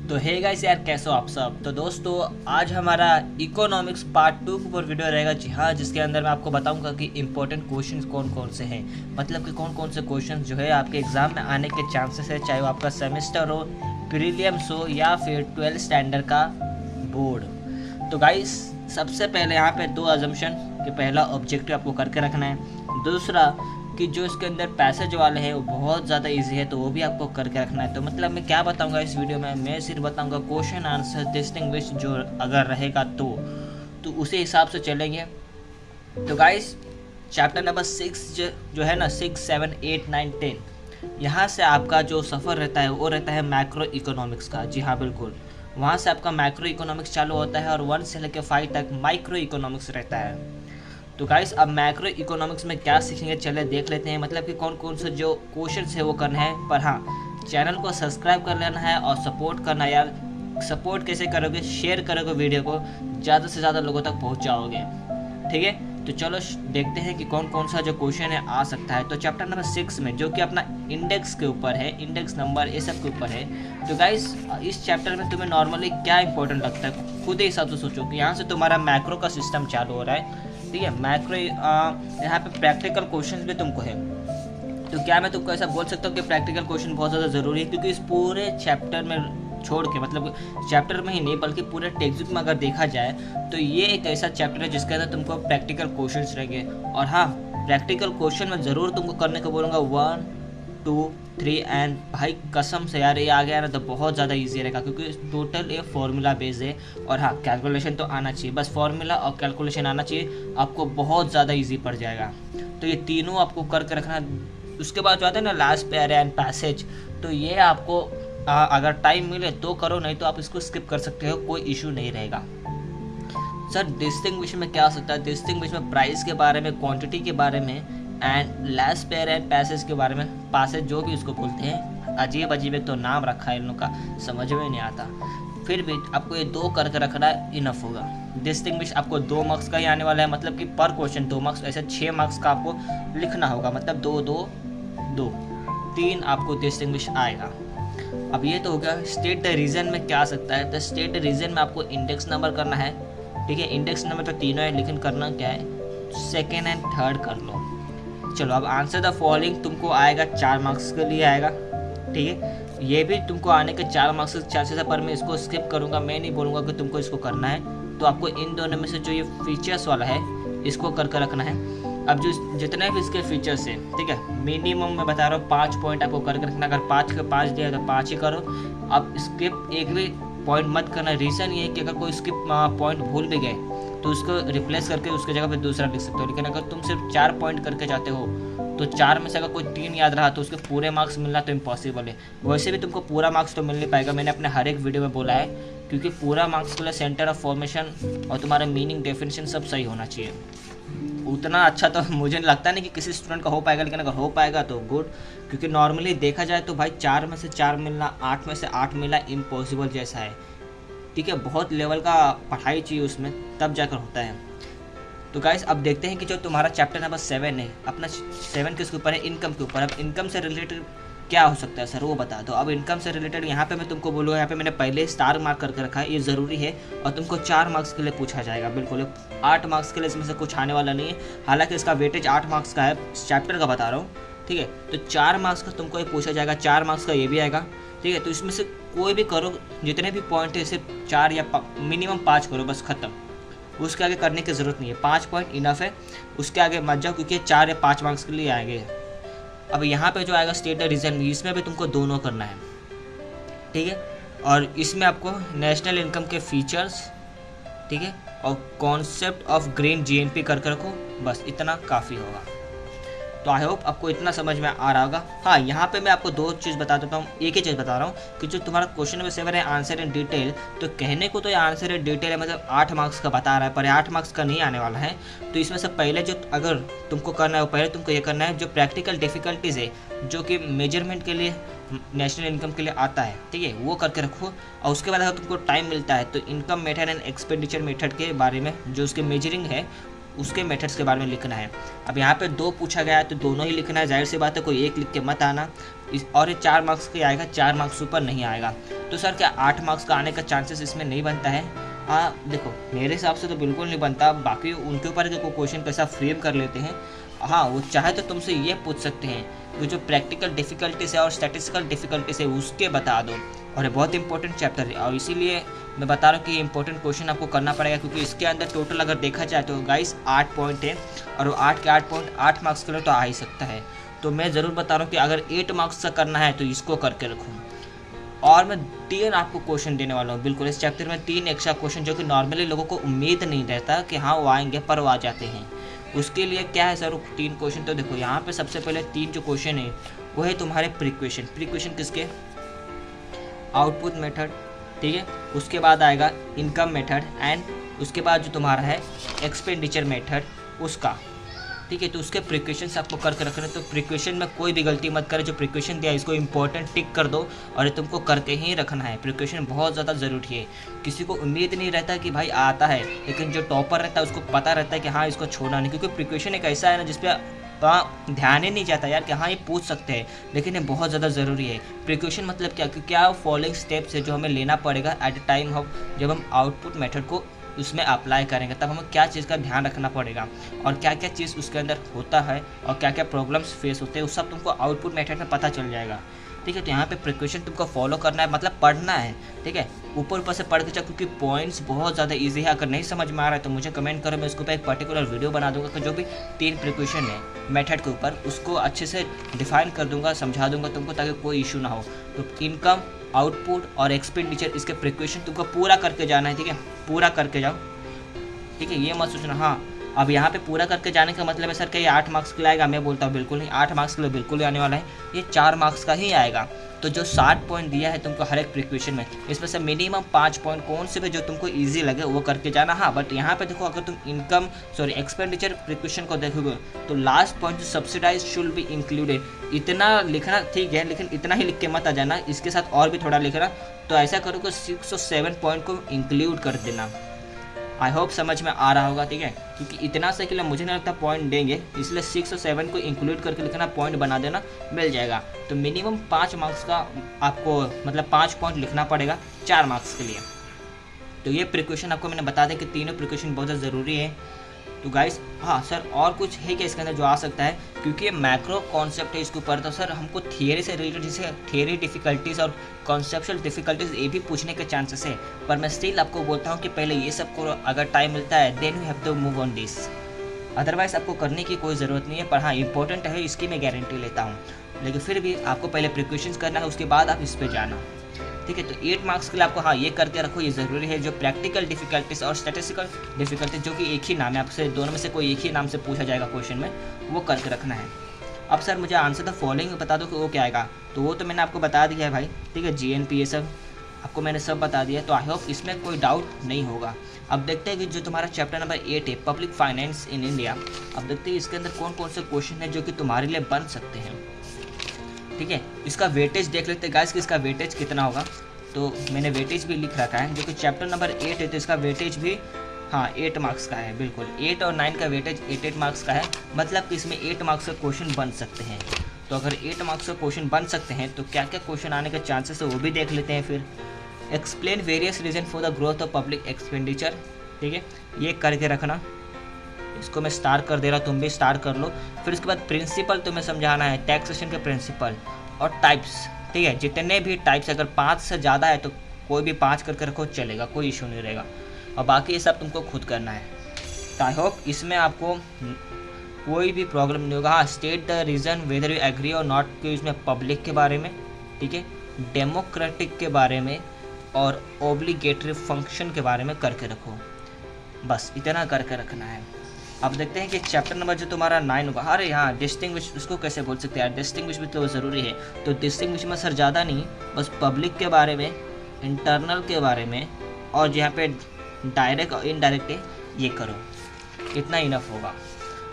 तो hey guys यार, कैसे हो आप सब। तो दोस्तों, आज हमारा इकोनॉमिक्स पार्ट 2 के ऊपर वीडियो रहेगा। जी हाँ, जिसके अंदर मैं आपको बताऊंगा कि इंपॉर्टेंट क्वेश्चंस कौन कौन से हैं, मतलब कि कौन कौन से क्वेश्चंस जो है आपके एग्जाम में आने के चांसेस है, चाहे वो आपका सेमेस्टर हो, प्रीलिम्स हो या फिर 12th स्टैंडर्ड का बोर्ड। तो गाइस, सबसे पहले यहाँ पे दो अजम्पशन कि पहला ऑब्जेक्टिव आपको करके रखना है, दूसरा कि जो इसके अंदर पैसेज वाले हैं वो बहुत ज़्यादा इजी है, तो वो भी आपको करके रखना है। तो मतलब मैं क्या बताऊंगा इस वीडियो में, मैं सिर्फ बताऊंगा क्वेश्चन आंसर डिस्टिंग्विश जो अगर रहेगा तो उसी हिसाब से चलेंगे। तो गाइस, चैप्टर नंबर 6 जो है ना, 6, 7, 8, 9, 10, यहाँ से आपका जो सफ़र रहता है वो रहता है मैक्रो इकोनॉमिक्स का। जी हाँ, बिल्कुल, वहाँ से आपका मैक्रो इकोनॉमिक्स चालू होता है और 1 से लेकर 5 तक माइक्रो इकोनॉमिक्स रहता है। तो गाइस, अब मैक्रो इकोनॉमिक्स में क्या सीखेंगे, चले देख लेते हैं। मतलब कि कौन कौन से जो क्वेश्चन है वो करना है, पर हाँ, चैनल को सब्सक्राइब कर लेना है और सपोर्ट करना है यार। सपोर्ट कैसे करोगे, शेयर करोगे, वीडियो को ज़्यादा से ज़्यादा लोगों तक पहुँचाओगे, ठीक है। तो चलो देखते हैं कि कौन कौन सा जो क्वेश्चन है आ सकता है। तो चैप्टर नंबर 6 में, जो कि अपना इंडेक्स के ऊपर है, इंडेक्स नंबर ये सब के ऊपर है। तो गाइस, इस चैप्टर में तुम्हें नॉर्मली क्या इंपॉर्टेंट लगता है, खुद ही हिसाब से सोचो कि यहाँ से तुम्हारा मैक्रो का सिस्टम चालू हो रहा है, ठीक है। मैक्रो यहाँ पे प्रैक्टिकल क्वेश्चन भी तुमको है। तो क्या मैं तुमको ऐसा बोल सकता हूँ कि प्रैक्टिकल क्वेश्चन बहुत ज़्यादा ज़रूरी है, क्योंकि इस पूरे चैप्टर में छोड़ के, मतलब चैप्टर में ही नहीं बल्कि पूरे टेक्स्ट बुक में अगर देखा जाए तो ये एक ऐसा चैप्टर है जिसके अंदर तुमको प्रैक्टिकल क्वेश्चंस रहेंगे। और हाँ, प्रैक्टिकल क्वेश्चन में ज़रूर तुमको करने को बोलूँगा 1, 2, 3 एंड भाई कसम से यार, ये आ गया ना तो बहुत ज़्यादा इजी रहेगा, क्योंकि टोटल ये फार्मूला बेस्ड है। और हाँ, कैलकुलेशन तो आना चाहिए, बस फार्मूला और कैलकुलेशन आना चाहिए, आपको बहुत ज़्यादा इजी पड़ जाएगा। तो ये तीनों आपको करके रखना। उसके बाद जो आता है ना लास्ट पेयर एंड पैसेज, तो ये आपको अगर टाइम मिले तो करो, नहीं तो आप इसको स्किप कर सकते हो, कोई इशू नहीं रहेगा। सर, डिस्टिंग्विश में क्या हो सकता है? डिस्टिंग्विश में प्राइस के बारे में, क्वांटिटी के बारे में and last pair and passage के बारे में, पासेज जो भी उसको बोलते हैं, अजीब अजीब एक तो नाम रखा है इन लोगों का, समझ में नहीं आता। फिर भी आपको ये 2 करके रखना इनफ होगा। डिस्टिंग्विश आपको 2 मार्क्स का ही आने वाला है, मतलब कि पर क्वेश्चन 2 मार्क्स, ऐसे 6 मार्क्स का आपको लिखना होगा, मतलब 2, 2, 2, 3 आपको डिस्टिंग्विश आएगा। अब ये तो हो गया। स्टेट द रीजन में क्या आ सकता है? तो स्टेट द रीजन में आपको इंडेक्स नंबर करना है, ठीक है। इंडेक्स नंबर तो तीनों है, लेकिन करना क्या है, 2nd एंड 3rd कर लो। चलो, अब आंसर द फॉलोइंग तुमको आएगा 4 मार्क्स के लिए आएगा, ठीक है। ये भी तुमको आने के 4 मार्क्स के चांसेस है, पर मैं इसको स्किप करूँगा, मैं नहीं बोलूँगा कि तुमको इसको करना है। तो आपको इन दोनों में से जो ये फीचर्स वाला है इसको करके रखना है। अब जो जितने भी इसके फीचर्स हैं, ठीक है, मिनिमम मैं बता रहा हूँ 5 पॉइंट आपको करके रखना। अगर 5 के 5 दिया तो 5 ही करो। अब स्किप एक भी पॉइंट मत करना। रीज़न ये है कि अगर कोई स्किप पॉइंट भूल भी गए तो उसको रिप्लेस करके उसके जगह पे दूसरा लिख सकते हो। लेकिन अगर तुम सिर्फ 4 पॉइंट करके जाते हो तो 4 में से अगर कोई 3 याद रहा तो उसके पूरे मार्क्स मिलना तो इम्पॉसिबल है। वैसे भी तुमको पूरा मार्क्स तो मिल नहीं पाएगा, मैंने अपने हर एक वीडियो में बोला है, क्योंकि पूरा मार्क्स के लिए सेंटर ऑफ फॉर्मेशन और तुम्हारा मीनिंग डेफिनेशन सब सही होना चाहिए। उतना अच्छा तो मुझे लगता नहीं कि किसी स्टूडेंट का हो पाएगा, लेकिन अगर हो पाएगा तो गुड, क्योंकि नॉर्मली देखा जाए तो भाई 4 में से 4 मिलना, 8 में से 8 मिलना इम्पॉसिबल जैसा है, ठीक है। बहुत लेवल का पढ़ाई चाहिए उसमें, तब जाकर होता है। तो गाइस, अब देखते हैं कि जो तुम्हारा चैप्टर नंबर 7 है, अपना 7 किसके ऊपर है, इनकम के ऊपर। अब इनकम से रिलेटेड क्या हो सकता है सर, वो बता दो। अब इनकम से रिलेटेड यहाँ पे मैं तुमको बोलूँगा, यहाँ पे मैंने पहले स्टार मार्क करके रखा है, ये ज़रूरी है और तुमको 4 मार्क्स के लिए पूछा जाएगा। बिल्कुल 8 मार्क्स के लिए इसमें से कुछ आने वाला नहीं है, हालांकि इसका वेटेज 8 मार्क्स का है, चैप्टर का बता रहा हूँ, ठीक है। तो 4 मार्क्स का तुमको ये पूछा जाएगा, 4 मार्क्स का ये भी आएगा, ठीक है। तो इसमें से कोई भी करो, जितने भी पॉइंट है सिर्फ 4 या मिनिमम 5 करो, बस ख़त्म। उसके आगे करने की ज़रूरत नहीं है, 5 पॉइंट इनफ है, उसके आगे मत जाओ, क्योंकि 4 या 5 मार्क्स के लिए आएंगे। अब यहाँ पे जो आएगा स्टेट द रीजन, इसमें भी तुमको दोनों करना है, ठीक है। और इसमें आपको नेशनल इनकम के फीचर्स, ठीक है, और कॉन्सेप्ट ऑफ ग्रीन जीएनपी करके रखो, बस इतना काफ़ी होगा। तो आई होप आपको इतना समझ में आ रहा होगा। हाँ, यहाँ पे मैं आपको 2 चीज़ बता देता हूँ, एक ही चीज़ बता रहा हूँ कि जो तुम्हारा क्वेश्चन नंबर 7 है आंसर इन डिटेल, तो कहने को तो ये आंसर इन डिटेल है, मतलब 8 मार्क्स का बता रहा है, पर 8 मार्क्स का नहीं आने वाला है। तो इसमें से पहले जो अगर तुमको करना है, वो पहले तुमको ये करना है, जो प्रैक्टिकल डिफ़िकल्टीज़ है जो कि मेजरमेंट के लिए, नेशनल इनकम के लिए आता है, ठीक है, वो करके रखो। और उसके बाद अगर तुमको टाइम मिलता है तो income method and expenditure method के बारे में, जो उसके मेजरिंग है उसके मेथड्स के बारे में लिखना है। अब यहाँ पे 2 पूछा गया है तो दोनों ही लिखना है, जाहिर सी बात है, कोई एक लिख के मत आना। और ये 4 मार्क्स का आएगा, 4 मार्क्स ऊपर नहीं आएगा। तो सर क्या 8 मार्क्स का आने का चांसेस इसमें नहीं बनता है? हाँ देखो, मेरे हिसाब से तो बिल्कुल नहीं बनता, बाकी उनके ऊपर कि वो क्वेश्चन कैसा फ्रेम कर लेते हैं। हाँ, वो चाहे तो तुमसे ये पूछ सकते हैं कि जो प्रैक्टिकल डिफ़िकल्टीज है और स्टैटिस्टिकल डिफ़िकल्टीज है उसके बता दो, और ये बहुत इंपॉर्टेंट चैप्टर है, और इसीलिए मैं बता रहा हूँ कि ये इंपॉर्टेंट क्वेश्चन आपको करना पड़ेगा, क्योंकि इसके अंदर टोटल अगर देखा जाए तो गाइस 8 पॉइंट है, और वो 8 के 8 पॉइंट 8 मार्क्स के लिए तो आ ही सकता है। तो मैं ज़रूर बता रहा हूँ कि अगर 8 मार्क्स का करना है तो इसको करके रखूँ। और मैं 3 आपको क्वेश्चन देने वाला हूँ, बिल्कुल इस चैप्टर में 3 एक्स्ट्रा क्वेश्चन जो कि नॉर्मली लोगों को उम्मीद नहीं रहता कि हाँ वो आएंगे, पर वो आ जाते हैं। उसके लिए क्या है सर 3 क्वेश्चन, तो देखो यहाँ पे सबसे पहले 3 जो क्वेश्चन है वो है तुम्हारे प्रीक्वेश्चन। प्रीक्वेश्चन किसके? आउटपुट मेथड, ठीक है। उसके बाद आएगा इनकम मेथड, एंड उसके बाद जो तुम्हारा है एक्सपेंडिचर मेथड उसका, ठीक है। तो उसके प्रिक्वेशन आपको करके रखना है। तो प्रिक्वेशन में कोई भी गलती मत करे, जो प्रिक्वेशन दिया इसको इंपॉर्टेंट टिक कर दो, और ये तुमको करके ही रखना है। प्रिक्वेशन बहुत ज़्यादा ज़रूरी है। किसी को उम्मीद नहीं रहता कि भाई आता है, लेकिन जो टॉपर रहता है उसको पता रहता है कि हाँ इसको छोड़ना नहीं, क्योंकि प्रिक्वेशन एक ऐसा है ना जिसपे ध्यान ही नहीं जाता यार कि हाँ ये पूछ सकते हैं, लेकिन ये बहुत ज़्यादा ज़रूरी है। प्रिक्वेशन मतलब क्या, कि क्या फॉलोइंग स्टेप्स है जो हमें लेना पड़ेगा एट द टाइम हम जब हम आउटपुट मेथड को उसमें अप्लाई करेंगे, तब हमें क्या चीज़ का ध्यान रखना पड़ेगा, और क्या क्या चीज़ उसके अंदर होता है, और क्या क्या प्रॉब्लम्स फेस होते हैं, वो सब तुमको आउटपुट मेथड में पता चल जाएगा, ठीक है। तो यहाँ पे प्रिक्वेशन तुमको फॉलो करना है, मतलब पढ़ना है, ठीक है। ऊपर ऊपर से पढ़ के जाओ, क्योंकि पॉइंट्स बहुत ज़्यादा ईजी है। अगर नहीं समझ में आ रहा है तो मुझे कमेंट करो, मैं इसके ऊपर एक पर्टिकुलर वीडियो बना दूंगा कि जो भी 3 प्रिक्वेशन है मेथड के ऊपर उसको अच्छे से डिफाइन कर दूंगा, समझा दूंगा तुमको, ताकि कोई इशू ना हो। तो इनकम, आउटपुट और एक्सपेंडिचर, इसके प्रिक्वेशन तुमको पूरा करके जाना है, ठीक है। पूरा करके जाओ, ठीक है। ये मत सोचना हाँ अब यहाँ पे पूरा करके जाने का मतलब है सर कि ये 8 मार्क्स के लिए आएगा, मैं बोलता हूँ बिल्कुल नहीं, 8 मार्क्स के लिए बिल्कुल नहीं आने वाला है, ये 4 मार्क्स का ही आएगा। तो जो 60 पॉइंट दिया है तुमको हर एक प्रिक्वेशन में, इसमें से मिनिमम 5 पॉइंट कौन से भी जो तुमको ईजी लगे वो करके जाना। हाँ बट यहाँ पे देखो, अगर तुम एक्सपेंडिचर प्रिक्वेशन को देखोगे तो last point subsidise should be included, इतना लिखना ठीक है, लेकिन इतना ही लिख के मत आ जाना, इसके साथ और भी थोड़ा लिखना। तो ऐसा करो कि 6 और 7 पॉइंट को इंक्लूड कर देना। आई होप समझ में आ रहा होगा, ठीक है, क्योंकि इतना से के लिए मुझे नहीं लगता पॉइंट देंगे, इसलिए 6 और 7 को इंक्लूड करके लिखना, पॉइंट बना देना, मिल जाएगा। तो मिनिमम 5 मार्क्स का आपको मतलब 5 पॉइंट लिखना पड़ेगा 4 मार्क्स के लिए। तो ये प्रिक्वेशन आपको मैंने बता दें कि तीनों प्रिक्वेशन बहुत ज़्यादा ज़रूरी है। तो गाइस हाँ सर और कुछ है क्या इसके अंदर जो आ सकता है, क्योंकि ये मैक्रो कॉन्सेप्ट है इसके ऊपर, तो सर हमको थियरी से रिलेटेड जैसे थियरी डिफिकल्टीज़ और कॉन्सेप्चुअल डिफिकल्टीज़ ये भी पूछने के चांसेस है, पर मैं स्टिल आपको बोलता हूँ कि पहले ये सब को अगर टाइम मिलता है then you have to move on this, otherwise आपको करने की कोई ज़रूरत नहीं है। पर हाँ इंपॉर्टेंट है, इसकी मैं गारंटी लेता हूँ, लेकिन फिर भी आपको पहले प्रिकॉशंस करना है, उसके बाद आप इस पर जाना, ठीक है। तो 8 मार्क्स के लिए आपको हाँ ये करके रखो, ये ज़रूरी है। जो प्रैक्टिकल डिफिकल्टीज और स्टैटिस्टिकल डिफिकल्टीज जो कि एक ही नाम है, आपसे दोनों में से कोई एक ही नाम से पूछा जाएगा क्वेश्चन में, वो करके रखना है। अब सर मुझे आंसर द फॉलोइंग बता दो कि वो क्या आएगा, तो वो तो मैंने आपको बता दिया है भाई, ठीक है। GNP ये सब आपको मैंने सब बता दिया, तो आई होप इसमें कोई डाउट नहीं होगा। अब देखते हैं कि जो तुम्हारा चैप्टर नंबर 8 है पब्लिक फाइनेंस इन इंडिया, अब देखते हैं इसके अंदर कौन कौन से क्वेश्चन है जो कि तुम्हारे लिए बन सकते हैं, ठीक है। इसका वेटेज देख लेते हैं गाइस कि इसका वेटेज कितना होगा। तो मैंने वेटेज भी लिख रखा है, जो कि चैप्टर नंबर 8 है तो इसका वेटेज भी हाँ 8 मार्क्स का है, बिल्कुल 8 और 9 का वेटेज 8 मार्क्स का है, मतलब कि इसमें 8 मार्क्स का क्वेश्चन बन सकते हैं। तो अगर 8 मार्क्स का क्वेश्चन बन सकते हैं तो क्या क्या क्वेश्चन आने के चांसेस है वो भी देख लेते हैं। फिर explain various reason for the growth of public expenditure, ठीक है, ये करके रखना। इसको मैं स्टार कर दे रहा हूँ, तुम भी स्टार कर लो। फिर उसके बाद प्रिंसिपल तुम्हें समझाना है, टैक्सेशन के प्रिंसिपल और टाइप्स, ठीक है। जितने भी टाइप्स अगर 5 से ज़्यादा है तो कोई भी 5 करके रखो चलेगा, कोई इशू नहीं रहेगा, और बाकी ये सब तुमको खुद करना है। तो आई होप इसमें आपको कोई भी प्रॉब्लम नहीं होगा। हाँ state the reason whether you agree और नॉट, कि इसमें पब्लिक के बारे में, ठीक है, डेमोक्रेटिक के बारे में और ऑब्लिगेटरी फंक्शन के बारे में करके रखो, बस इतना करके रखना है। अब देखते हैं कि चैप्टर नंबर जो तुम्हारा 9 होगा, अरे यहाँ डिस्टिंग्विश उसको कैसे बोल सकते हैं यार, डिस्टिंग्विश भी तो ज़रूरी है। तो डिस्टिंग्विश में सर ज़्यादा नहीं, बस पब्लिक के बारे में, इंटरनल के बारे में, और यहाँ पे डायरेक्ट और इनडायरेक्ट है ये करो, इतना इनफ होगा।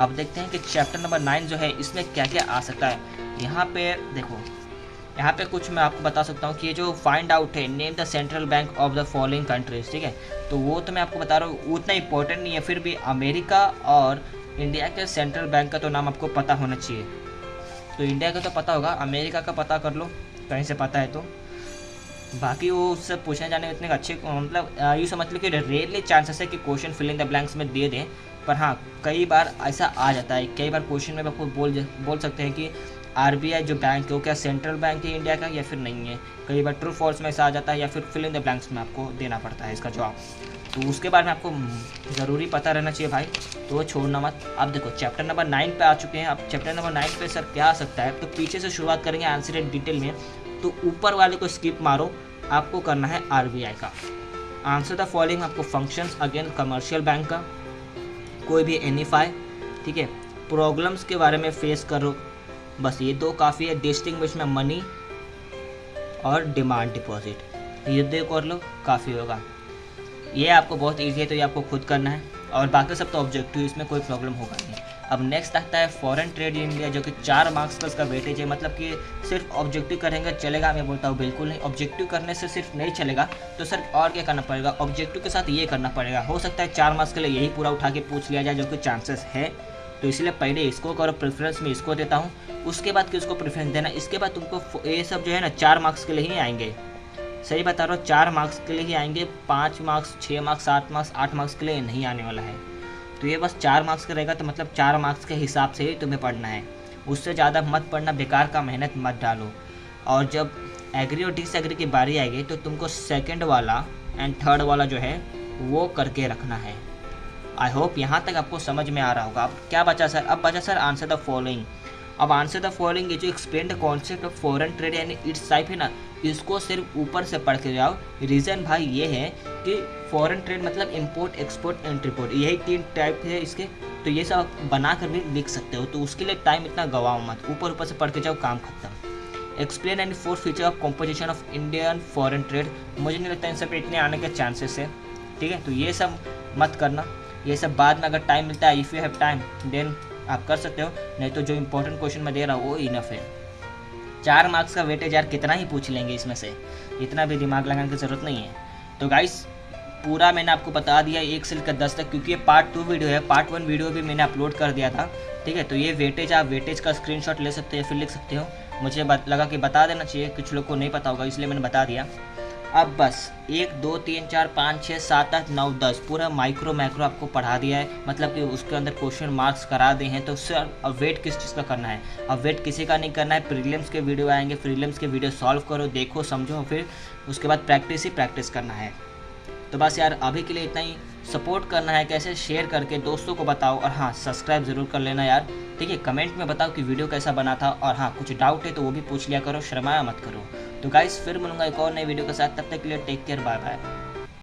अब देखते हैं कि चैप्टर नंबर 9 जो है इसमें क्या क्या आ सकता है। यहाँ पे देखो, यहाँ पे कुछ मैं आपको बता सकता हूँ कि ये जो फाइंड आउट है, name the central bank of the following countries, ठीक है, तो वो तो मैं आपको बता रहा हूँ उतना इंपॉर्टेंट नहीं है, फिर भी अमेरिका और इंडिया के सेंट्रल बैंक का तो नाम आपको पता होना चाहिए। तो इंडिया का तो पता होगा, अमेरिका का पता कर लो कहीं से पता है तो। बाकी वो उससे पूछने जाने में इतने अच्छे मतलब यूँ समझ लो कि रेयरली चांसेस है कि question fill in the blanks में दे दें, पर हाँ कई बार ऐसा आ जाता है। कई बार क्वेश्चन में आपको बोल सकते हैं कि आरबीआई जो बैंक है वो क्या सेंट्रल बैंक है इंडिया का या फिर नहीं है। कई बार ट्रू फॉल्स में ऐसा आ जाता है या फिर फिल इन द ब्लैंक्स में आपको देना पड़ता है इसका जवाब। तो उसके बारे में आपको ज़रूरी पता रहना चाहिए भाई, तो वो छोड़ना मत। अब देखो चैप्टर नंबर 9 पे आ चुके हैं। अब चैप्टर नंबर 9 पे सर क्या आ सकता है, तो पीछे से शुरुआत करेंगे आंसर इन डिटेल में। तो ऊपर वाले को स्किप मारो, आपको करना है आरबीआई का। आंसर द फॉलोइंग, आपको फंक्शंस अगेन कमर्शियल बैंक का, कोई भी एनिफाई, ठीक है। प्रॉब्लम्स के बारे में फेस करो, बस ये दो काफ़ी है। डिस्टिंग्विश में मनी और डिमांड डिपॉजिट, ये दो कर लो काफ़ी होगा। ये आपको बहुत ईजी है तो ये आपको खुद करना है, और बाकी सब तो ऑब्जेक्टिव, इसमें कोई प्रॉब्लम होगा नहीं। अब नेक्स्ट आता है फॉरेन ट्रेड इन इंडिया, जो कि 4 मार्क्स का इसका वेटेज है। मतलब कि सिर्फ ऑब्जेक्टिव करेंगे चलेगा, मैं बोलता हूँ बिल्कुल नहीं। ऑब्जेक्टिव करने से सिर्फ नहीं चलेगा, तो सर और क्या करना पड़ेगा, ऑब्जेक्टिव के साथ ये करना पड़ेगा। हो सकता है 4 मार्क्स के लिए यही पूरा उठा के पूछ लिया जाए, जो कि चांसेस है। तो इसलिए पहले इसको करो, प्रेफरेंस में इसको देता हूँ, उसके बाद किसको प्रेफरेंस देना। इसके बाद तुमको ये सब जो है ना 4 मार्क्स के लिए ही आएंगे, सही बता रहा हूँ, 4 मार्क्स के लिए ही आएंगे। 5 मार्क्स, 6 मार्क्स, 7 मार्क्स, 8 मार्क्स के लिए नहीं आने वाला है। तो ये बस 4 मार्क्स का रहेगा, तो मतलब 4 मार्क्स के हिसाब से ही तुम्हें पढ़ना है, उससे ज़्यादा मत पढ़ना, बेकार का मेहनत मत डालो। और जब एग्री और डिसएग्री की बारी आएगी तो तुमको सेकंड वाला एंड थर्ड वाला जो है वो करके रखना है। आई होप यहाँ तक आपको समझ में आ रहा होगा। अब क्या बचा सर, अब बचा सर आंसर द फॉलोइंग। अब आंसर द फॉलोइंग, ये जो explain the concept of foreign trade यानी इट्स टाइप है ना, इसको सिर्फ ऊपर से पढ़ के जाओ। रीज़न भाई ये है कि फॉरेन ट्रेड मतलब इंपोर्ट, एक्सपोर्ट एंड रिपोर्ट, यही 3 टाइप है इसके। तो ये सब बना कर भी लिख सकते हो, तो उसके लिए टाइम इतना गवाओ मत, ऊपर से पढ़ के जाओ, काम खत्म। Explain and 4 feature of composition of Indian foreign trade, मुझे नहीं लगता इन सब पे इतने आने के चांसेस है, ठीक है। तो ये सब मत करना, ये सब बाद में अगर टाइम मिलता है, if you have time then आप कर सकते हो, नहीं तो जो इंपॉर्टेंट क्वेश्चन मैं दे रहा हूँ वो इनफ है। 4 मार्क्स का वेटेज यार कितना ही पूछ लेंगे इसमें से, इतना भी दिमाग लगाने की ज़रूरत नहीं है। तो गाइस पूरा मैंने आपको बता दिया 1 से लेकर 10 तक, क्योंकि ये पार्ट 2 वीडियो है, पार्ट 1 वीडियो भी मैंने अपलोड कर दिया था, ठीक है। तो ये वेटेज, आप वेटेज का स्क्रीनशॉट ले सकते हैं, फिर लिख सकते हो। मुझे लगा कि बता देना चाहिए, कुछ लोग को नहीं पता होगा, इसलिए मैंने बता दिया। अब बस 1 2 3 4 5 6 7 8 9 10 पूरा माइक्रो मैक्रो आपको पढ़ा दिया है, मतलब कि उसके अंदर क्वेश्चन मार्क्स करा दिए हैं। तो उससे अब वेट किस चीज़ का करना है, अब वेट किसी का नहीं करना है। प्रीलिम्स के वीडियो आएंगे, प्रीलिम्स के वीडियो सॉल्व करो, देखो, समझो, फिर उसके बाद प्रैक्टिस ही प्रैक्टिस करना है। तो बस यार अभी के लिए इतना ही। सपोर्ट करना है कैसे, शेयर करके दोस्तों को बताओ, और हाँ सब्सक्राइब ज़रूर कर लेना यार, ठीक है। कमेंट में बताओ कि वीडियो कैसा बना था, और हाँ कुछ डाउट है तो वो भी पूछ लिया करो, शर्माया मत करो। तो गाइस फिर मिलूंगा एक और नई वीडियो के साथ, तब तक के लिए टेक केयर, बाय बाय।